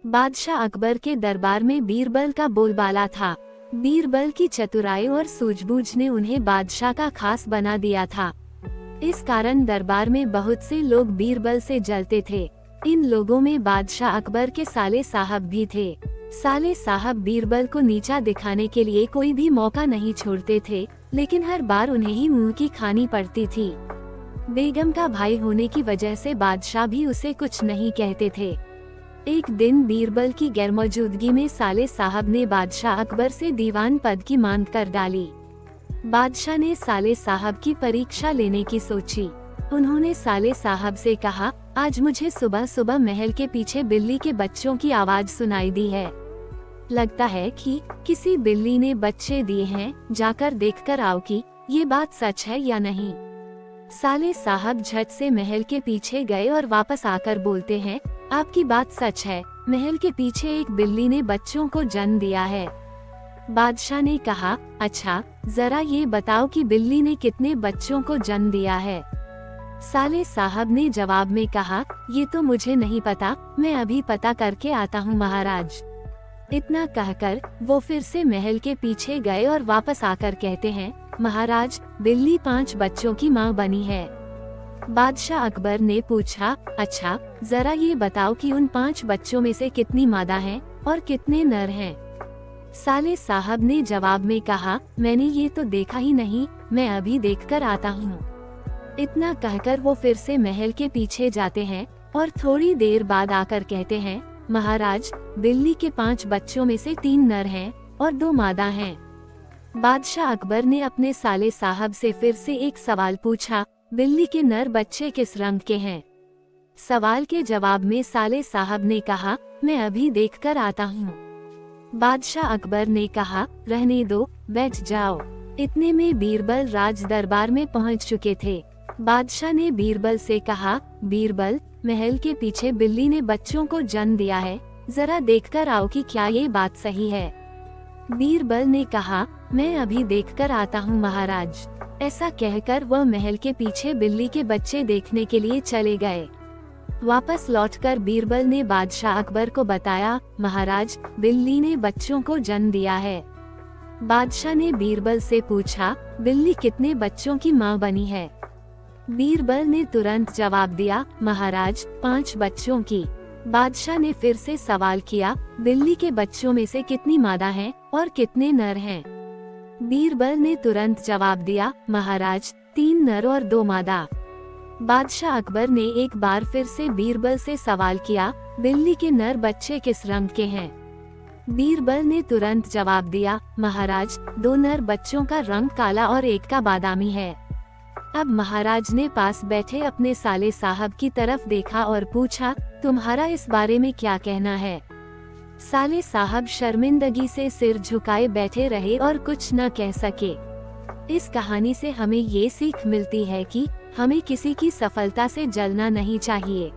बादशाह अकबर के दरबार में बीरबल का बोलबाला था। बीरबल की चतुराई और सूझबूझ ने उन्हें बादशाह का खास बना दिया था। इस कारण दरबार में बहुत से लोग बीरबल से जलते थे। इन लोगों में बादशाह अकबर के साले साहब भी थे। साले साहब बीरबल को नीचा दिखाने के लिए कोई भी मौका नहीं छोड़ते थे, लेकिन हर बार उन्हें ही मुंह की खानी पड़ती थी। बेगम का भाई होने की वजह से बादशाह भी उसे कुछ नहीं कहते थे। एक दिन बीरबल की गैरमौजूदगी में साले साहब ने बादशाह अकबर से दीवान पद की मांग कर डाली। बादशाह ने साले साहब की परीक्षा लेने की सोची। उन्होंने साले साहब से कहा, आज मुझे सुबह सुबह महल के पीछे बिल्ली के बच्चों की आवाज सुनाई दी है। लगता है कि किसी बिल्ली ने बच्चे दिए हैं, जाकर देखकर आओ कि ये बात सच है या नहीं। साले साहब झट से महल के पीछे गए और वापस आकर बोलते हैं, आपकी बात सच है, महल के पीछे एक बिल्ली ने बच्चों को जन्म दिया है। बादशाह ने कहा, अच्छा जरा ये बताओ कि बिल्ली ने कितने बच्चों को जन्म दिया है। साले साहब ने जवाब में कहा, ये तो मुझे नहीं पता, मैं अभी पता करके आता हूँ महाराज। इतना कहकर वो फिर से महल के पीछे गए और वापस आकर कहते हैं, महाराज बिल्ली 5 बच्चों की माँ बनी है। बादशाह अकबर ने पूछा, अच्छा जरा ये बताओ कि उन 5 बच्चों में से कितनी मादा हैं और कितने नर हैं। साले साहब ने जवाब में कहा, मैंने ये तो देखा ही नहीं, मैं अभी देखकर आता हूँ। इतना कहकर वो फिर से महल के पीछे जाते हैं और थोड़ी देर बाद आकर कहते हैं, महाराज बिल्ली के 5 बच्चों में से 3 नर हैं और 2 मादा हैं। बादशाह अकबर ने अपने साले साहब से फिर से एक सवाल पूछा, बिल्ली के नर बच्चे किस रंग के हैं। सवाल के जवाब में साले साहब ने कहा, मैं अभी देखकर आता हूँ। बादशाह अकबर ने कहा, रहने दो, बैठ जाओ। इतने में बीरबल राज दरबार में पहुँच चुके थे। बादशाह ने बीरबल से कहा, बीरबल महल के पीछे बिल्ली ने बच्चों को जन्म दिया है, जरा देखकर आओ कि क्या ये बात सही है। बीरबल ने कहा, मैं अभी देखकर आता हूँ महाराज। ऐसा कहकर वह महल के पीछे बिल्ली के बच्चे देखने के लिए चले गए। वापस लौटकर बीरबल ने बादशाह अकबर को बताया, महाराज बिल्ली ने बच्चों को जन्म दिया है। बादशाह ने बीरबल से पूछा, बिल्ली कितने बच्चों की माँ बनी है। बीरबल ने तुरंत जवाब दिया, महाराज 5 बच्चों की। बादशाह ने फिर से सवाल किया, बिल्ली के बच्चों में से कितनी मादा हैं और कितने नर हैं। बीरबल ने तुरंत जवाब दिया, महाराज 3 नर और 2 मादा। बादशाह अकबर ने एक बार फिर से बीरबल से सवाल किया, बिल्ली के नर बच्चे किस रंग के हैं। बीरबल ने तुरंत जवाब दिया, महाराज 2 नर बच्चों का रंग काला और एक का बादामी है। अब महाराज ने पास बैठे अपने साले साहब की तरफ देखा और पूछा, तुम्हारा इस बारे में क्या कहना है। साले साहब शर्मिंदगी से सिर झुकाए बैठे रहे और कुछ न कह सके। इस कहानी से हमें ये सीख मिलती है कि हमें किसी की सफलता से जलना नहीं चाहिए।